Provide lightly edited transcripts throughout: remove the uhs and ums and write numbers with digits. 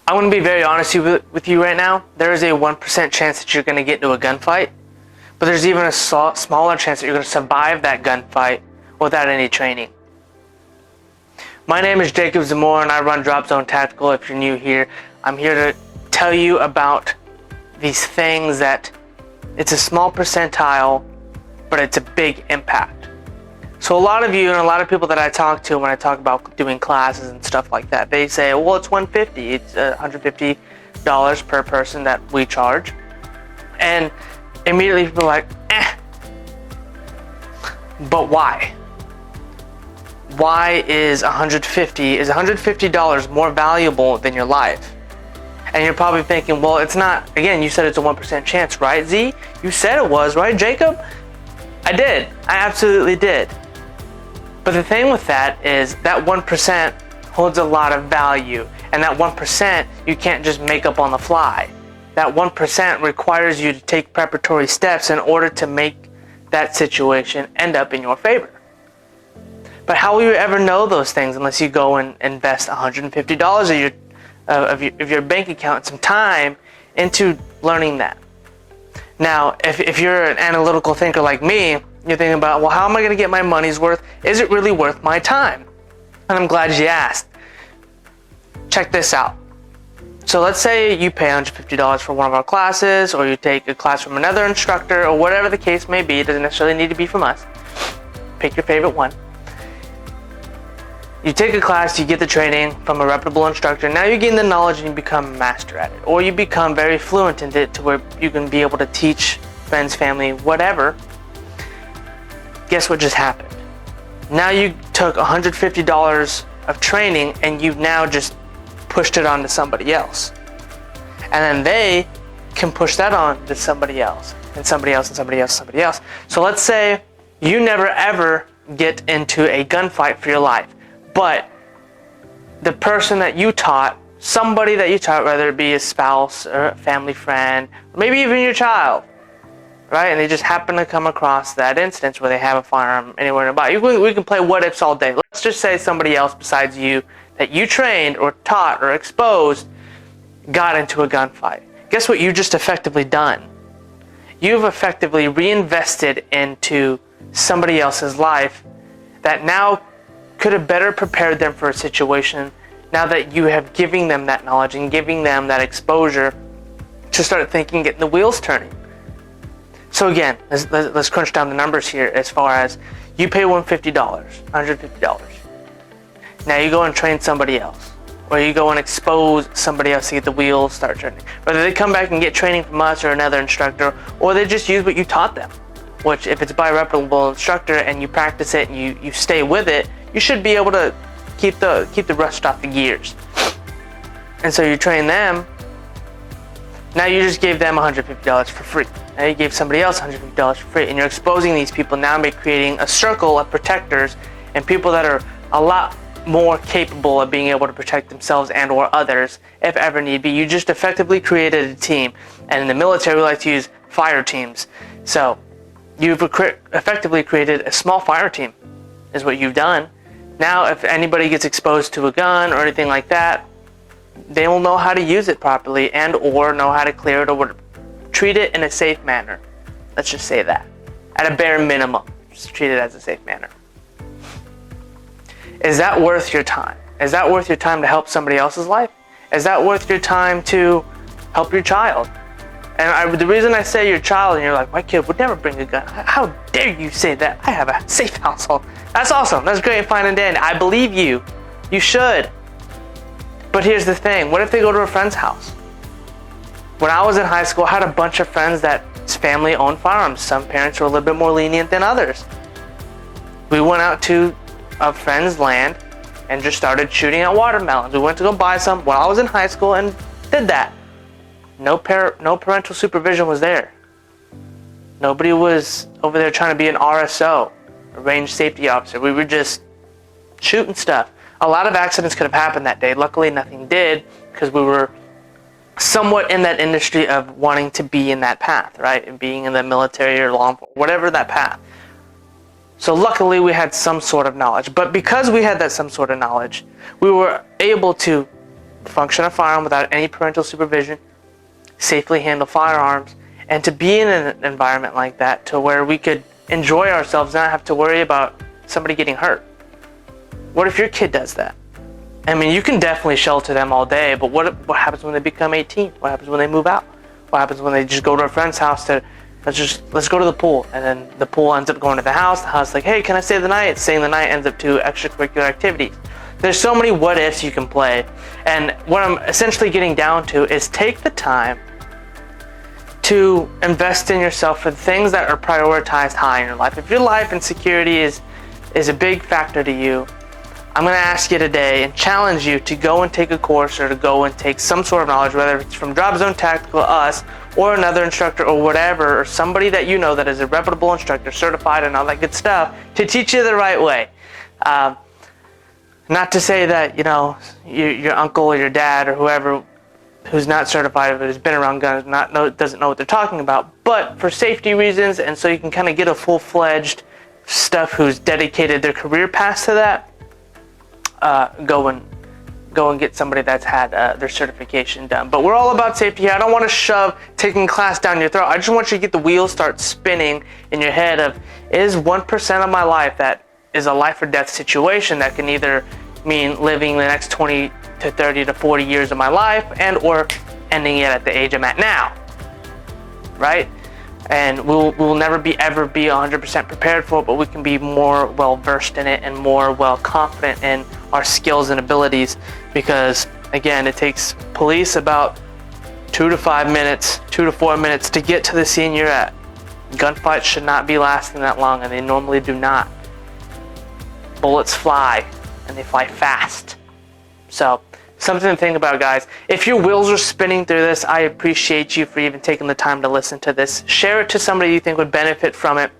I'm going to be very honest with you right now. There is a 1% chance that you're going to get into a gunfight, but there's even a smaller chance that you're going to survive that gunfight without any training. My name is Jacob Zamora, and I run Dropzone Tactical. If you're new here, I'm here to tell you about these things that it's a small percentile, but it's a big impact. So a lot of you and a lot of people that I talk to when I talk about doing classes and stuff like that, they say, well, it's $150. It's $150 per person that we charge. And immediately people are like, but why? Why is $150 more valuable than your life? And you're probably thinking, well, it's not. Again, you said it's a 1% chance, right, Z? You said it was, right, Jacob? I did. I absolutely did. But the thing with that is that 1% holds a lot of value. And that 1% you can't just make up on the fly. That 1% requires you to take preparatory steps in order to make that situation end up in your favor. But how will you ever know those things unless you go and invest $150 of your bank account and some time into learning that? Now, if you're an analytical thinker like me, you're thinking about, well, how am I going to get my money's worth? Is it really worth my time? And I'm glad you asked. Check this out. So let's say you pay $150 for one of our classes, or you take a class from another instructor, or whatever the case may be. It doesn't necessarily need to be from us. Pick your favorite one. You take a class, you get the training from a reputable instructor. Now you gain the knowledge and you become a master at it. Or you become very fluent in it to where you can be able to teach friends, family, whatever. Guess what just happened? Now you took $150 of training and you've now just pushed it on to somebody else. And then they can push that on to somebody else, and somebody else, and somebody else, and somebody else. So let's say you never ever get into a gunfight for your life. But the person that you taught, somebody that you taught, whether it be a spouse or a family friend, or maybe even your child, right? And they just happen to come across that instance where they have a firearm anywhere nearby. We can play what ifs all day. Let's just say somebody else besides you that you trained or taught or exposed got into a gunfight. Guess what you've just effectively done? You've effectively reinvested into somebody else's life that now could have better prepared them for a situation now that you have giving them that knowledge and giving them that exposure to start thinking, getting the wheels turning. So again, let's crunch down the numbers here as far as you pay $150. Now you go and train somebody else, or you go and expose somebody else to get the wheels start turning. Whether they come back and get training from us or another instructor, or they just use what you taught them, which if it's by a reputable instructor and you practice it and you stay with it, you should be able to keep the rust off the gears. And so you train them. Now you just gave them $150 for free. Now you gave somebody else $150 for free, and you're exposing these people now by creating a circle of protectors and people that are a lot more capable of being able to protect themselves and or others if ever need be. You just effectively created a team, and in the military we like to use fire teams. So you've effectively created a small fire team is what you've done. Now if anybody gets exposed to a gun or anything like that, they will know how to use it properly and or know how to clear it or treat it in a safe manner. Let's just say that. At a bare minimum, just treat it as a safe manner. Is that worth your time? Is that worth your time to help somebody else's life? Is that worth your time to help your child? And the reason I say your child, and you're like, my kid would never bring a gun. How dare you say that? I have a safe household. That's awesome. That's great, fine and dandy. I believe you. You should. But here's the thing. What if they go to a friend's house? When I was in high school, I had a bunch of friends that's family owned firearms. Some parents were a little bit more lenient than others. We went out to a friend's land and just started shooting at watermelons. We went to go buy some when I was in high school and did that. No parental supervision was there. Nobody was over there trying to be an RSO, a range safety officer. We were just shooting stuff. A lot of accidents could have happened that day. Luckily, nothing did, because we were somewhat in that industry of wanting to be in that path, right? And being in the military or law enforcement, whatever that path. So luckily, we had some sort of knowledge. But because we had that some sort of knowledge, we were able to function a firearm without any parental supervision, safely handle firearms, and to be in an environment like that to where we could enjoy ourselves, not have to worry about somebody getting hurt. What if your kid does that? I mean, you can definitely shelter them all day, but what happens when they become 18? What happens when they move out? What happens when they just go to a friend's house to, let's go to the pool, and then the pool ends up going to the house like, hey, can I stay the night? Staying the night ends up to extracurricular activities. There's so many what ifs you can play, and what I'm essentially getting down to is take the time to invest in yourself for the things that are prioritized high in your life. If your life and security is a big factor to you, I'm going to ask you today and challenge you to go and take a course or to go and take some sort of knowledge, whether it's from Dropzone Tactical, us, or another instructor or whatever, or somebody that you know that is a reputable instructor, certified and all that good stuff, to teach you the right way. Not to say that, you know, your uncle or your dad or whoever who's not certified but has been around guns doesn't know what they're talking about, but for safety reasons and so you can kind of get a full-fledged stuff who's dedicated their career path to that, go and get somebody that's had their certification done. But we're all about safety here. I don't want to shove taking class down your throat. I just want you to get the wheels start spinning in your head of, is 1% of my life that is a life or death situation that can either mean living the next 20 to 30 to 40 years of my life and or ending it at the age I'm at now, right? And we'll never ever be 100% prepared for it, but we can be more well versed in it and more well confident in our skills and abilities, because again, it takes police about 2 to 4 minutes to get to the scene you're at. Gunfights should not be lasting that long, and they normally do not. Bullets fly, and they fly fast. So, something to think about, guys. If your wheels are spinning through this, I appreciate you for even taking the time to listen to this. Share it to somebody you think would benefit from it.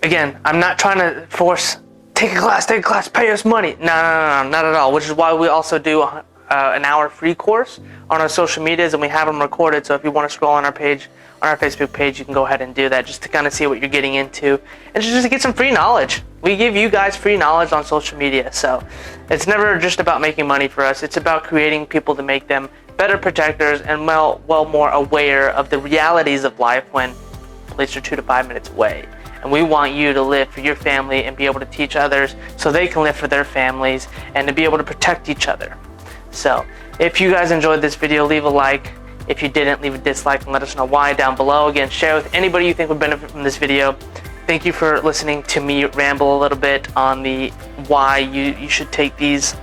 Again, I'm not trying to force, take a class, pay us money. No, not at all. Which is why we also do an hour free course on our social medias, and we have them recorded. So if you want to scroll on our page, on our Facebook page, you can go ahead and do that just to kind of see what you're getting into and just to get some free knowledge. We give you guys free knowledge on social media, so it's never just about making money for us. It's about creating people to make them better protectors and well more aware of the realities of life when police are 2 to 5 minutes away. And we want you to live for your family and be able to teach others so they can live for their families and to be able to protect each other. So if you guys enjoyed this video, leave a like. If you didn't, leave a dislike and let us know why down below. Again, share with anybody you think would benefit from this video. Thank you for listening to me ramble a little bit on the why you should take these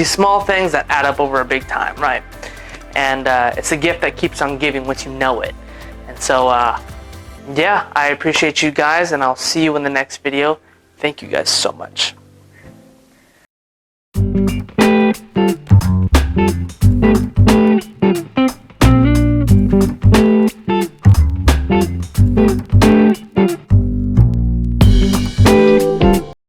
small things that add up over a big time, right? And it's a gift that keeps on giving once you know it. And so, yeah, I appreciate you guys, and I'll see you in the next video. Thank you guys so much.